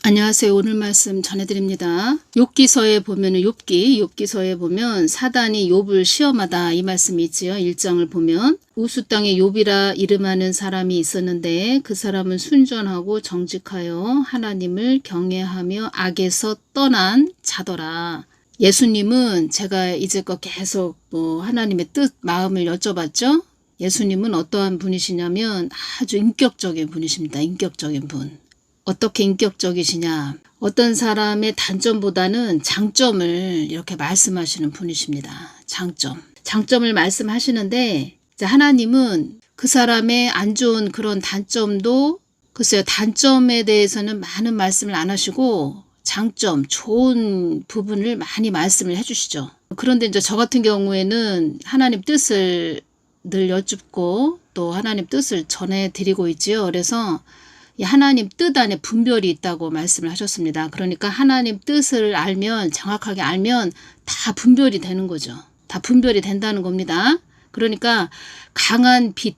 안녕하세요. 오늘 말씀 전해드립니다. 욥기서에 보면은 욥기서에 보면 사단이 욥을 시험하다 이 말씀이 있지요. 1장을 보면 우수 땅에 욥이라 이름하는 사람이 있었는데 그 사람은 순전하고 정직하여 하나님을 경외하며 악에서 떠난 자더라. 예수님은 제가 이제껏 계속 하나님의 뜻 마음을 여쭤봤죠. 예수님은 어떠한 분이시냐면 아주 인격적인 분이십니다. 인격적인 분. 어떻게 인격적이시냐. 어떤 사람의 단점보다는 장점을 이렇게 말씀하시는 분이십니다. 장점을 말씀하시는데 하나님은 그 사람의 안 좋은 그런 단점도 글쎄요. 단점에 대해서는 많은 말씀을 안 하시고 장점, 좋은 부분을 많이 말씀을 해주시죠. 그런데 이제 저 같은 경우에는 하나님 뜻을 늘 여쭙고 또 하나님 뜻을 전해드리고 있지요. 그래서 하나님 뜻 안에 분별이 있다고 말씀을 하셨습니다. 그러니까 하나님 뜻을 알면, 정확하게 알면 다 분별이 되는 거죠. 다 분별이 된다는 겁니다. 그러니까 강한 빛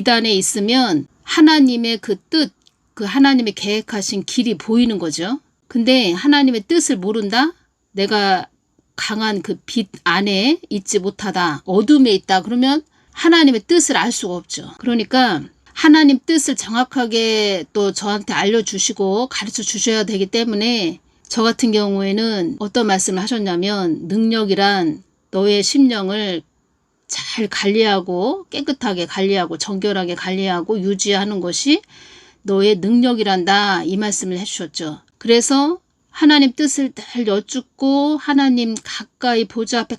안에 있으면 하나님의 그 뜻, 그 하나님의 계획하신 길이 보이는 거죠. 근데 하나님의 뜻을 모른다? 내가 강한 그 빛 안에 있지 못하다, 어둠에 있다, 그러면 하나님의 뜻을 알 수가 없죠. 그러니까 하나님 뜻을 정확하게 또 저한테 알려주시고 가르쳐 주셔야 되기 때문에 저 같은 경우에는 어떤 말씀을 하셨냐면, 능력이란 너의 심령을 잘 관리하고 깨끗하게 관리하고 정결하게 관리하고 유지하는 것이 너의 능력이란다, 이 말씀을 해주셨죠. 그래서 하나님 뜻을 늘 여쭙고 하나님 가까이 보좌 앞에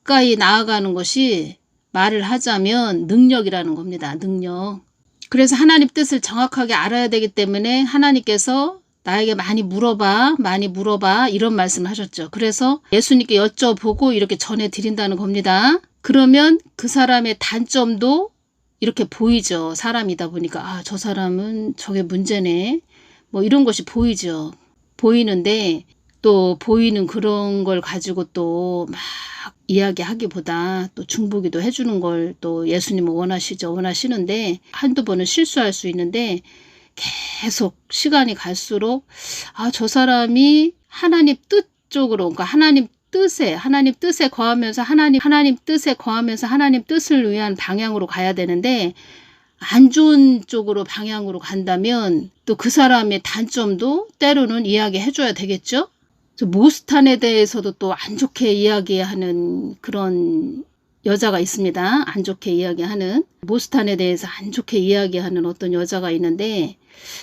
가까이 나아가는 것이 말을 하자면 능력이라는 겁니다. 능력. 그래서 하나님 뜻을 정확하게 알아야 되기 때문에 하나님께서 나에게 많이 물어봐 이런 말씀을 하셨죠. 그래서 예수님께 여쭤보고 이렇게 전해드린다는 겁니다. 그러면 그 사람의 단점도 이렇게 보이죠. 사람이다 보니까 저 사람은 저게 문제네, 이런 것이 보이죠. 보이는데 또 보이는 그런 걸 가지고 또 막 이야기하기보다 또 중보기도 해주는 걸 또 예수님은 원하시는데 한두 번은 실수할 수 있는데 계속 시간이 갈수록 저 사람이 하나님 뜻 쪽으로, 그러니까 하나님 뜻에 거하면서 하나님 뜻에 거하면서 하나님 뜻을 위한 방향으로 가야 되는데 안 좋은 쪽으로 방향으로 간다면 또 그 사람의 단점도 때로는 이야기해 줘야 되겠죠. 모스탄에 대해서도 또 안 좋게 이야기하는 그런 여자가 있습니다. 안 좋게 이야기하는, 모스탄에 대해서 안 좋게 이야기하는 어떤 여자가 있는데,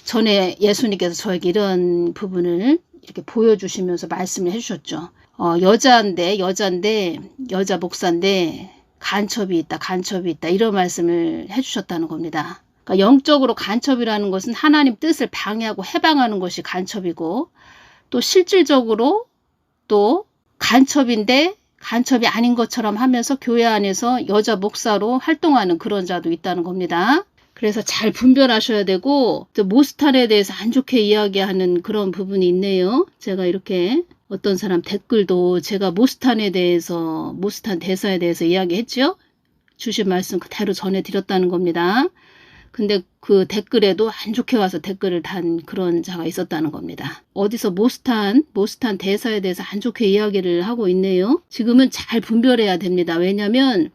전에 예수님께서 저에게 이런 부분을 이렇게 보여주시면서 말씀을 해주셨죠. 여자 목사인데 간첩이 있다 이런 말씀을 해주셨다는 겁니다. 그러니까 영적으로 간첩이라는 것은 하나님 뜻을 방해하고 해방하는 것이 간첩이고, 또 실질적으로 또 간첩인데 간첩이 아닌 것처럼 하면서 교회 안에서 여자 목사로 활동하는 그런 자도 있다는 겁니다. 그래서 잘 분별하셔야 되고, 또 모스탄에 대해서 안 좋게 이야기하는 그런 부분이 있네요. 제가 이렇게 어떤 사람 댓글도 제가 모스탄 대사에 대해서 이야기했죠. 주신 말씀 그대로 전해드렸다는 겁니다. 근데 그 댓글에도 안 좋게 와서 댓글을 단 그런 자가 있었다는 겁니다. 어디서 모스탄 대사에 대해서 안 좋게 이야기를 하고 있네요. 지금은 잘 분별해야 됩니다. 왜냐하면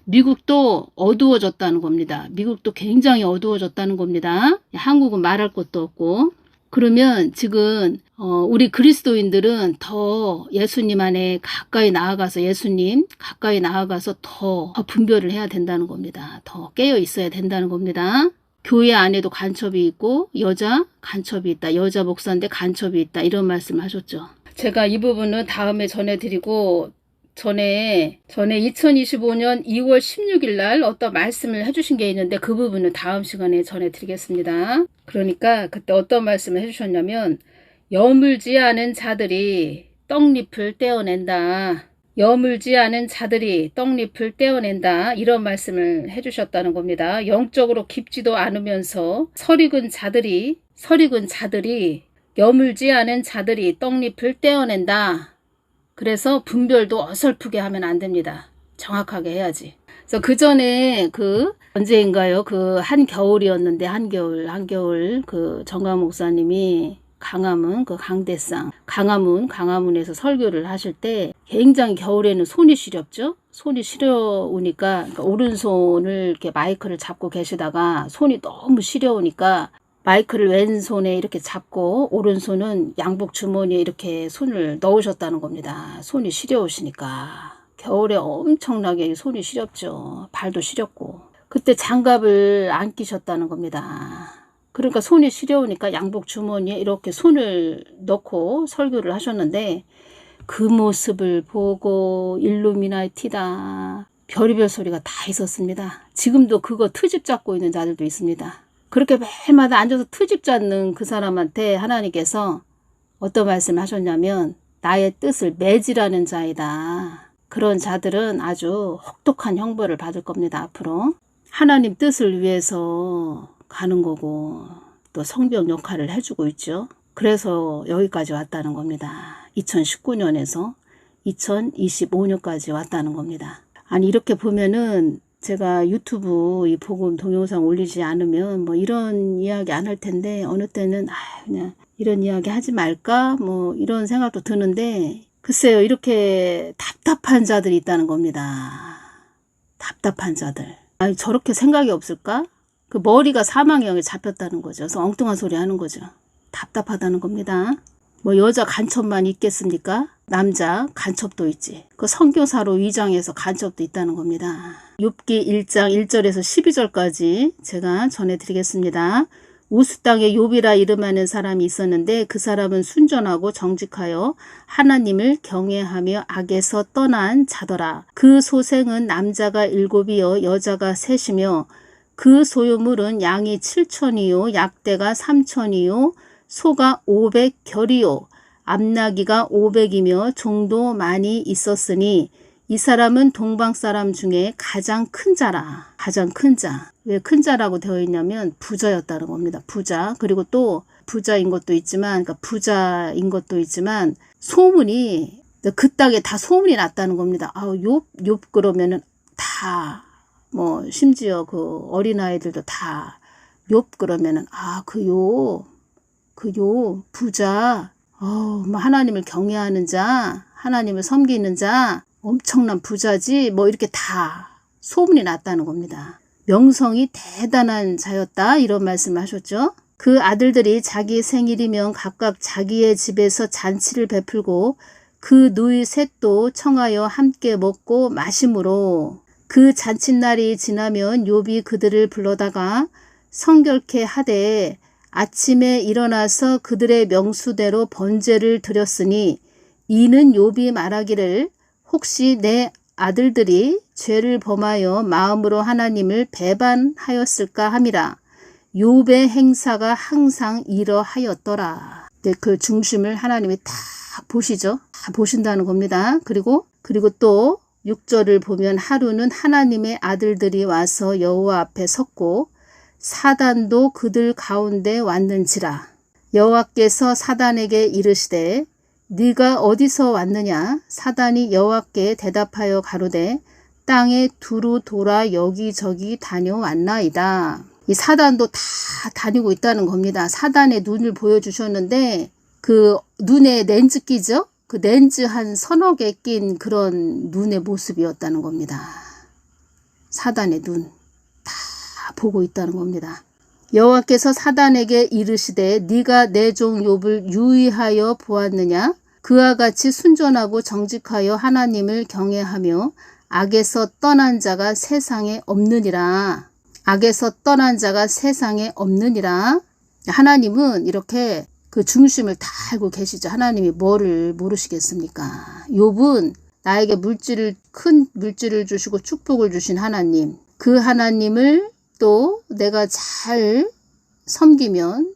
미국도 어두워졌다는 겁니다. 미국도 굉장히 어두워졌다는 겁니다. 한국은 말할 것도 없고. 그러면 지금 우리 그리스도인들은 더 예수님 안에 가까이 나아가서 더 분별을 해야 된다는 겁니다. 더 깨어 있어야 된다는 겁니다. 교회 안에도 간첩이 있고 여자 간첩이 있다. 여자 목사인데 간첩이 있다. 이런 말씀을 하셨죠. 제가 이 부분은 다음에 전해드리고, 전에 2025년 2월 16일 날 어떤 말씀을 해주신 게 있는데 그 부분은 다음 시간에 전해드리겠습니다. 그러니까 그때 어떤 말씀을 해주셨냐면, 여물지 않은 자들이 떡잎을 떼어낸다. 이런 말씀을 해주셨다는 겁니다. 영적으로 깊지도 않으면서 설익은 자들이 여물지 않은 자들이 떡잎을 떼어낸다. 그래서 분별도 어설프게 하면 안 됩니다. 정확하게 해야지. 그래서 그 전에 언제인가요? 한겨울이었는데 한겨울 정강 목사님이 강화문 그 강대상 강화문에서 설교를 하실 때 굉장히 겨울에는 손이 시렵죠. 손이 시려우니까 그러니까 오른손을 이렇게 마이크를 잡고 계시다가 손이 너무 시려우니까 마이크를 왼손에 이렇게 잡고 오른손은 양복 주머니에 이렇게 손을 넣으셨다는 겁니다. 손이 시려우시니까. 겨울에 엄청나게 손이 시렵죠. 발도 시렵고. 그때 장갑을 안 끼셨다는 겁니다. 그러니까 손이 시려우니까 양복 주머니에 이렇게 손을 넣고 설교를 하셨는데 그 모습을 보고 일루미나티다. 별의별 소리가 다 있었습니다. 지금도 그거 트집 잡고 있는 자들도 있습니다. 그렇게 매일마다 앉아서 트집 잡는 그 사람한테 하나님께서 어떤 말씀을 하셨냐면 나의 뜻을 매질하는 자이다. 그런 자들은 아주 혹독한 형벌을 받을 겁니다. 앞으로. 하나님 뜻을 위해서 가는 거고 또 성벽 역할을 해주고 있죠. 그래서 여기까지 왔다는 겁니다. 2019년에서 2025년까지 왔다는 겁니다. 아니 이렇게 보면은 제가 유튜브 이 복음 동영상 올리지 않으면 뭐 이런 이야기 안 할 텐데 어느 때는 그냥 이런 이야기 하지 말까 뭐 이런 생각도 드는데 글쎄요 이렇게 답답한 자들이 있다는 겁니다. 답답한 자들. 아니 저렇게 생각이 없을까? 그 머리가 사망의 영에 잡혔다는 거죠. 그래서 엉뚱한 소리 하는 거죠. 답답하다는 겁니다. 뭐 여자 간첩만 있겠습니까? 남자 간첩도 있지. 그 선교사로 위장해서 간첩도 있다는 겁니다. 욥기 1장 1절에서 12절까지 제가 전해드리겠습니다. 우스 땅에 욥이라 이름하는 사람이 있었는데 그 사람은 순전하고 정직하여 하나님을 경외하며 악에서 떠난 자더라. 그 소생은 남자가 7이요 여자가 3이며 그 소유물은 양이 7천이요 약대가 3천이요 소가 500결이요 암나기가 500이며 종도 많이 있었으니 이 사람은 동방 사람 중에 가장 큰 자라. 가장 큰 자. 왜 큰 자라고 되어 있냐면 부자였다는 겁니다. 부자. 그리고 또 부자인 것도 있지만 그러니까 부자인 것도 있지만 소문이 그 땅에 다 소문이 났다는 겁니다. 욥 그러면은 다 뭐 심지어 그 어린아이들도 다 욥 그러면은 그 욥 부자 뭐 하나님을 경외하는 자 하나님을 섬기는 자 엄청난 부자지 뭐 이렇게 다 소문이 났다는 겁니다. 명성이 대단한 자였다 이런 말씀을 하셨죠. 그 아들들이 자기 생일이면 각각 자기의 집에서 잔치를 베풀고 그 누이 셋도 청하여 함께 먹고 마심으로 그 잔칫날이 지나면 욥이 그들을 불러다가 성결케 하되 아침에 일어나서 그들의 명수대로 번제를 드렸으니 이는 욥이 말하기를 혹시 내 아들들이 죄를 범하여 마음으로 하나님을 배반하였을까 함이라. 욥의 행사가 항상 이러하였더라. 그 중심을 하나님이 다 보시죠. 다 보신다는 겁니다. 그리고 또 6절을 보면 하루는 하나님의 아들들이 와서 여호와 앞에 섰고 사단도 그들 가운데 왔는지라. 여호와께서 사단에게 이르시되 네가 어디서 왔느냐? 사단이 여호와께 대답하여 가로되 땅에 두루 돌아 여기저기 다녀왔나이다. 이 사단도 다 다니고 있다는 겁니다. 사단의 눈을 보여주셨는데 그 눈에 렌즈 끼죠? 그 렌즈 한 서너 개 낀 그런 눈의 모습이었다는 겁니다. 사단의 눈 다 보고 있다는 겁니다. 여호와께서 사단에게 이르시되 네가 내 종 욥을 유의하여 보았느냐? 그와 같이 순전하고 정직하여 하나님을 경외하며 악에서 떠난 자가 세상에 없느니라. 악에서 떠난 자가 세상에 없느니라. 하나님은 이렇게 그 중심을 다 알고 계시죠. 하나님이 뭐를 모르시겠습니까? 욥은 나에게 큰 물질을 주시고 축복을 주신 하나님, 그 하나님을 또 내가 잘 섬기면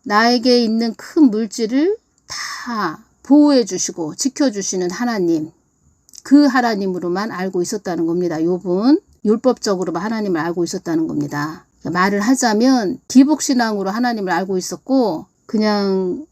나에게 있는 큰 물질을 다 보호해 주시고 지켜주시는 하나님, 그 하나님으로만 알고 있었다는 겁니다. 욥은 율법적으로만 하나님을 알고 있었다는 겁니다. 말을 하자면 기복신앙으로 하나님을 알고 있었고 그냥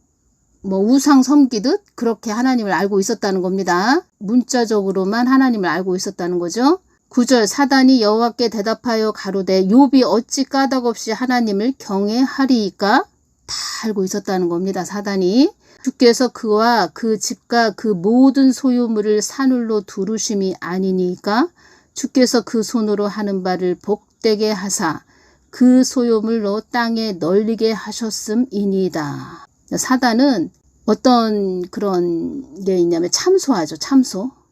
뭐 우상 섬기듯 그렇게 하나님을 알고 있었다는 겁니다. 문자적으로만 하나님을 알고 있었다는 거죠. 9절 사단이 여호와께 대답하여 가로되 욥이 어찌 까닭없이 하나님을 경외하리이까? 다 알고 있었다는 겁니다. 사단이. 주께서 그와 그 집과 그 모든 소유물을 산울로 두르심이 아니니까 주께서 그 손으로 하는 바를 복되게 하사 그 소유물로 땅에 널리게 하셨음이니이다. 사단은 어떤 그런 게 있냐면 참소하죠.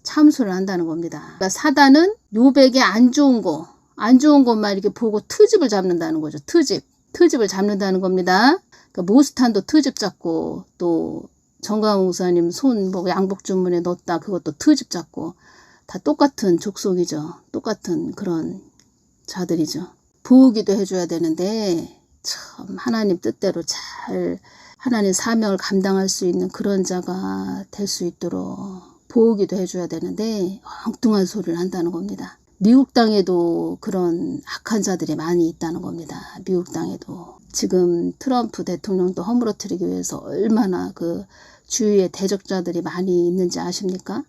참소를 한다는 겁니다. 그러니까 사단은 욥에게 안 좋은 것만 이렇게 보고 트집을 잡는다는 거죠. 트집을 잡는다는 겁니다. 그러니까 모스탄도 트집 잡고, 또 정광훈 목사님 손 보고 양복 주문에 넣었다, 그것도 트집 잡고, 다 똑같은 족속이죠. 똑같은 그런 자들이죠. 부으기도 해줘야 되는데 참 하나님 뜻대로 잘 하나님 사명을 감당할 수 있는 그런 자가 될 수 있도록 보호기도 해줘야 되는데 엉뚱한 소리를 한다는 겁니다. 미국 땅에도 그런 악한 자들이 많이 있다는 겁니다. 미국 땅에도. 지금 트럼프 대통령도 허물어뜨리기 위해서 얼마나 그 주위에 대적자들이 많이 있는지 아십니까?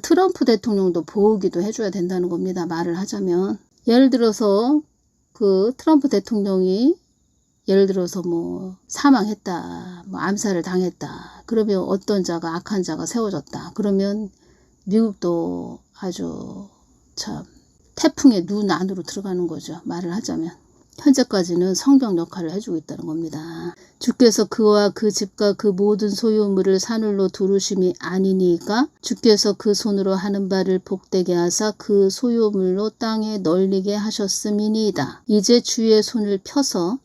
트럼프 대통령도 보호기도 해줘야 된다는 겁니다. 말을 하자면. 예를 들어서 그 트럼프 대통령이 예를 들어서 뭐 사망했다, 뭐 암살을 당했다. 그러면 어떤 자가, 악한 자가 세워졌다. 그러면 미국도 아주 참 태풍의 눈 안으로 들어가는 거죠. 말을 하자면. 현재까지는 성경 역할을 해주고 있다는 겁니다. 주께서 그와 그 집과 그 모든 소유물을 산울로 두르심이 아니니까 주께서 그 손으로 하는 바를 복되게 하사 그 소유물로 땅에 널리게 하셨음이니이다. 이제 주의 손을 펴서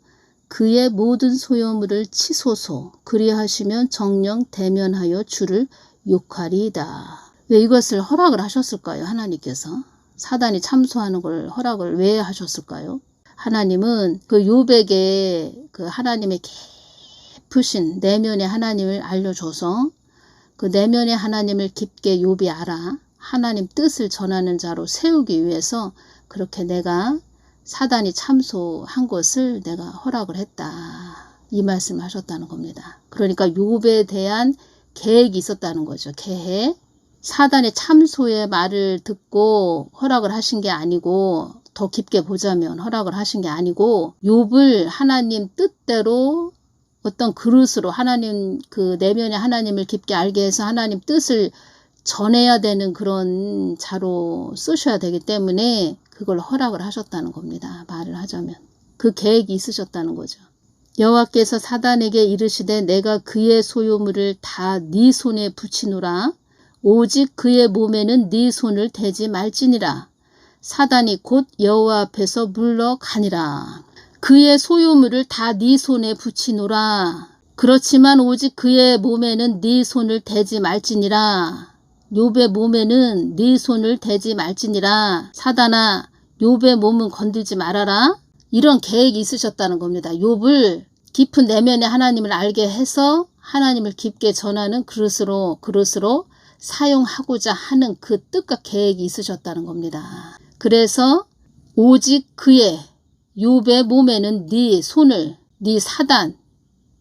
그의 모든 소유물을 치소서. 그리하시면 정령 대면하여 주를 욕하리이다. 왜 이것을 허락을 하셨을까요? 하나님께서. 사단이 참소하는 걸 허락을 왜 하셨을까요? 하나님은 그 욥에게 그 하나님의 깊으신 내면의 하나님을 알려줘서 그 내면의 하나님을 깊게 욥이 알아 하나님 뜻을 전하는 자로 세우기 위해서 그렇게 내가 사단이 참소한 것을 내가 허락을 했다. 이 말씀을 하셨다는 겁니다. 그러니까 욥에 대한 계획이 있었다는 거죠. 계획. 사단의 참소의 말을 듣고 허락을 하신 게 아니고, 더 깊게 보자면 허락을 하신 게 아니고, 욥을 하나님 뜻대로 어떤 그릇으로 하나님 그 내면의 하나님을 깊게 알게 해서 하나님 뜻을 전해야 되는 그런 자로 쓰셔야 되기 때문에 그걸 허락을 하셨다는 겁니다. 말을 하자면. 그 계획이 있으셨다는 거죠. 여호와께서 사단에게 이르시되 내가 그의 소유물을 다 네 손에 붙이노라. 오직 그의 몸에는 네 손을 대지 말지니라. 사단이 곧 여호와 앞에서 물러가니라. 그의 소유물을 다 네 손에 붙이노라. 그렇지만 오직 그의 몸에는 네 손을 대지 말지니라. 욥의 몸에는 네 손을 대지 말지니라. 사단아, 욥의 몸은 건들지 말아라. 이런 계획이 있으셨다는 겁니다. 욥을 깊은 내면의 하나님을 알게 해서 하나님을 깊게 전하는 그릇으로 사용하고자 하는 그 뜻과 계획이 있으셨다는 겁니다. 그래서 오직 그의 욥의 몸에는 네 손을, 네 사단,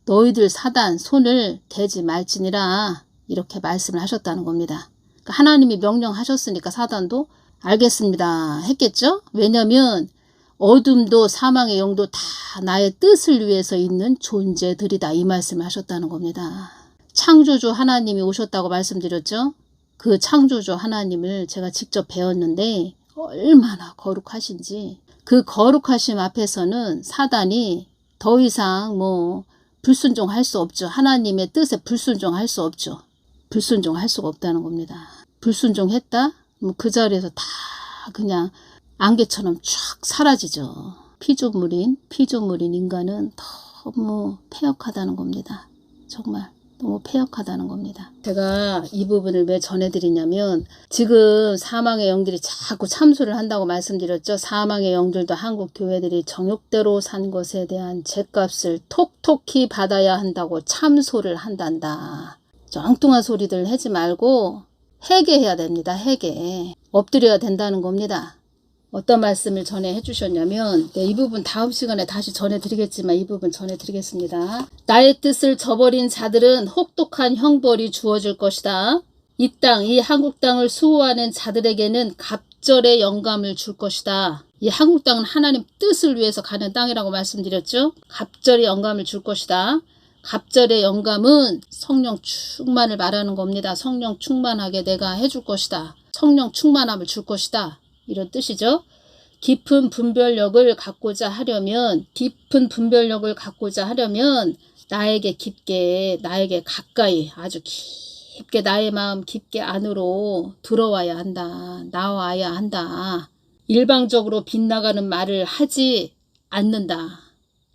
너희들 사단 손을 대지 말지니라. 이렇게 말씀을 하셨다는 겁니다. 그러니까 하나님이 명령하셨으니까 사단도 알겠습니다 했겠죠. 왜냐하면 어둠도 사망의 영도 다 나의 뜻을 위해서 있는 존재들이다. 이 말씀을 하셨다는 겁니다. 창조주 하나님이 오셨다고 말씀드렸죠. 그 창조주 하나님을 제가 직접 배웠는데 얼마나 거룩하신지, 그 거룩하심 앞에서는 사단이 더 이상 뭐 불순종할 수 없죠. 하나님의 뜻에 불순종할 수 없죠. 불순종할 수가 없다는 겁니다. 불순종했다? 뭐 그 자리에서 다 그냥 안개처럼 쫙 사라지죠. 피조물인 인간은 너무 패역하다는 겁니다. 정말 너무 패역하다는 겁니다. 제가 이 부분을 왜 전해드리냐면 지금 사망의 영들이 자꾸 참소를 한다고 말씀드렸죠. 사망의 영들도 한국 교회들이 정욕대로 산 것에 대한 죗값을 톡톡히 받아야 한다고 참소를 한단다. 엉뚱한 소리들 하지 말고 회개해야 됩니다. 회개. 엎드려야 된다는 겁니다. 어떤 말씀을 전해 주셨냐면, 이 부분 다음 시간에 다시 전해드리겠지만 이 부분 전해드리겠습니다. 나의 뜻을 저버린 자들은 혹독한 형벌이 주어질 것이다. 이 한국 땅을 수호하는 자들에게는 갑절의 영감을 줄 것이다. 이 한국 땅은 하나님 뜻을 위해서 가는 땅이라고 말씀드렸죠. 갑절의 영감을 줄 것이다. 갑절의 영감은 성령 충만을 말하는 겁니다. 성령 충만하게 내가 해줄 것이다. 성령 충만함을 줄 것이다. 이런 뜻이죠. 깊은 분별력을 갖고자 하려면 나에게 깊게, 나에게 가까이, 아주 깊게 나의 마음 깊게 안으로 들어와야 한다. 나와야 한다. 일방적으로 빗나가는 말을 하지 않는다.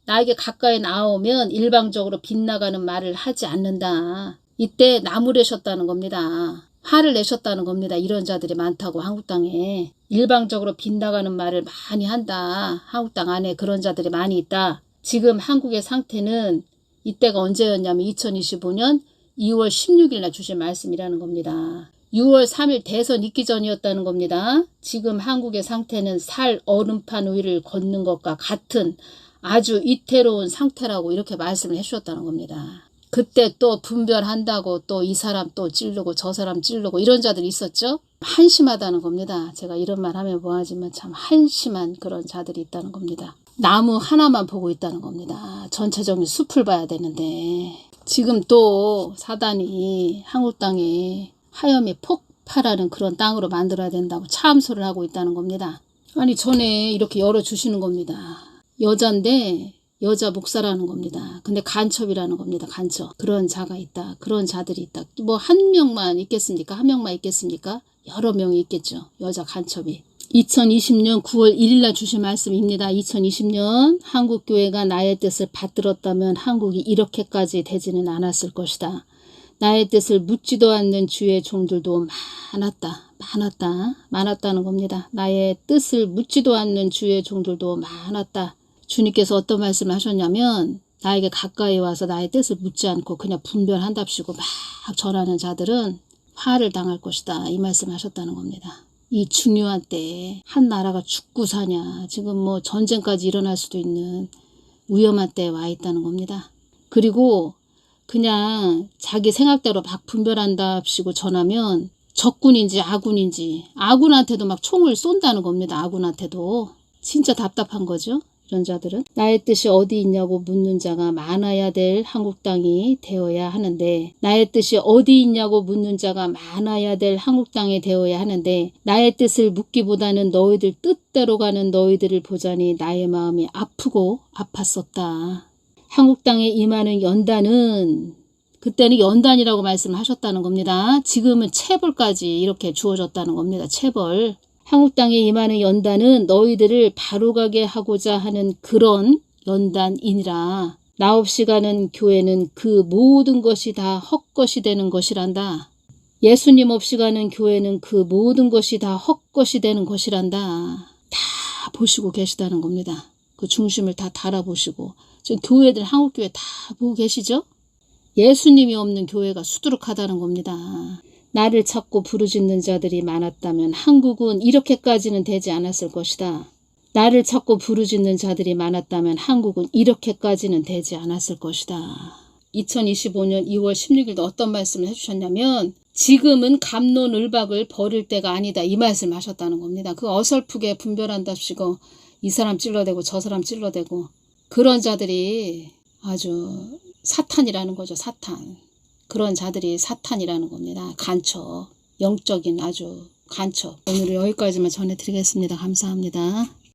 나에게 가까이 나오면 일방적으로 빗나가는 말을 하지 않는다. 이때 나무래셨다는 겁니다. 화를 내셨다는 겁니다. 이런 자들이 많다고 한국 땅에. 일방적으로 빗나가는 말을 많이 한다. 한국 땅 안에 그런 자들이 많이 있다. 지금 한국의 상태는 이때가 언제였냐면 2025년 2월 16일 날 주신 말씀이라는 겁니다. 6월 3일 대선 있기 전이었다는 겁니다. 지금 한국의 상태는 살 얼음판 위를 걷는 것과 같은 아주 이태로운 상태라고 이렇게 말씀을 해주셨다는 겁니다. 그때 또 분별한다고 또 이 사람 또 찌르고 저 사람 찌르고 이런 자들이 있었죠. 한심하다는 겁니다. 제가 이런 말 하면 뭐하지만 참 한심한 그런 자들이 있다는 겁니다. 나무 하나만 보고 있다는 겁니다. 전체적인 숲을 봐야 되는데 지금 또 사단이 한국 땅에 하염이 폭발하는 그런 땅으로 만들어야 된다고 참소를 하고 있다는 겁니다. 아니 전에 이렇게 열어주시는 겁니다. 여잔데 여자 목사라는 겁니다. 근데 간첩이라는 겁니다. 간첩. 그런 자가 있다. 그런 자들이 있다. 뭐 한 명만 있겠습니까? 한 명만 있겠습니까? 여러 명이 있겠죠. 여자 간첩이. 2020년 9월 1일 날 주신 말씀입니다. 2020년 한국교회가 나의 뜻을 받들었다면 한국이 이렇게까지 되지는 않았을 것이다. 나의 뜻을 묻지도 않는 주의 종들도 많았다는 겁니다. 나의 뜻을 묻지도 않는 주의 종들도 많았다. 주님께서 어떤 말씀을 하셨냐면 나에게 가까이 와서 나의 뜻을 묻지 않고 그냥 분별한답시고 막 전하는 자들은 화를 당할 것이다. 이 말씀을 하셨다는 겁니다. 이 중요한 때에 한 나라가 죽고 사냐, 지금 뭐 전쟁까지 일어날 수도 있는 위험한 때에 와 있다는 겁니다. 그리고 그냥 자기 생각대로 막 분별한답시고 전하면 적군인지 아군인지 아군한테도 막 총을 쏜다는 겁니다. 아군한테도. 진짜 답답한 거죠. 이런 자들은. 나의 뜻이 어디 있냐고 묻는 자가 많아야 될 한국 땅이 되어야 하는데 나의 뜻이 어디 있냐고 묻는 자가 많아야 될 한국 땅이 되어야 하는데 나의 뜻을 묻기보다는 너희들 뜻대로 가는 너희들을 보자니 나의 마음이 아프고 아팠었다. 한국 땅에 임하는 연단은 그때는 연단이라고 말씀하셨다는 겁니다. 지금은 체벌까지 이렇게 주어졌다는 겁니다. 체벌. 한국 땅에 임하는 연단은 너희들을 바로가게 하고자 하는 그런 연단이니라. 나 없이 가는 교회는 그 모든 것이 다 헛것이 되는 것이란다. 예수님 없이 가는 교회는 그 모든 것이 다 헛것이 되는 것이란다. 다 보시고 계시다는 겁니다. 그 중심을 다 달아보시고. 지금 교회들 한국교회 다 보고 계시죠? 예수님이 없는 교회가 수두룩하다는 겁니다. 나를 찾고 부르짖는 자들이 많았다면 한국은 이렇게까지는 되지 않았을 것이다. 나를 찾고 부르짖는 자들이 많았다면 한국은 이렇게까지는 되지 않았을 것이다. 2025년 2월 16일도 어떤 말씀을 해주셨냐면 지금은 갑론을박을 버릴 때가 아니다. 이 말씀을 하셨다는 겁니다. 그 어설프게 분별한답시고 이 사람 찔러대고 저 사람 찔러대고 그런 자들이 아주 사탄이라는 거죠. 사탄. 그런 자들이 사탄이라는 겁니다. 간첩. 영적인 아주 간첩. 오늘은 여기까지만 전해드리겠습니다. 감사합니다.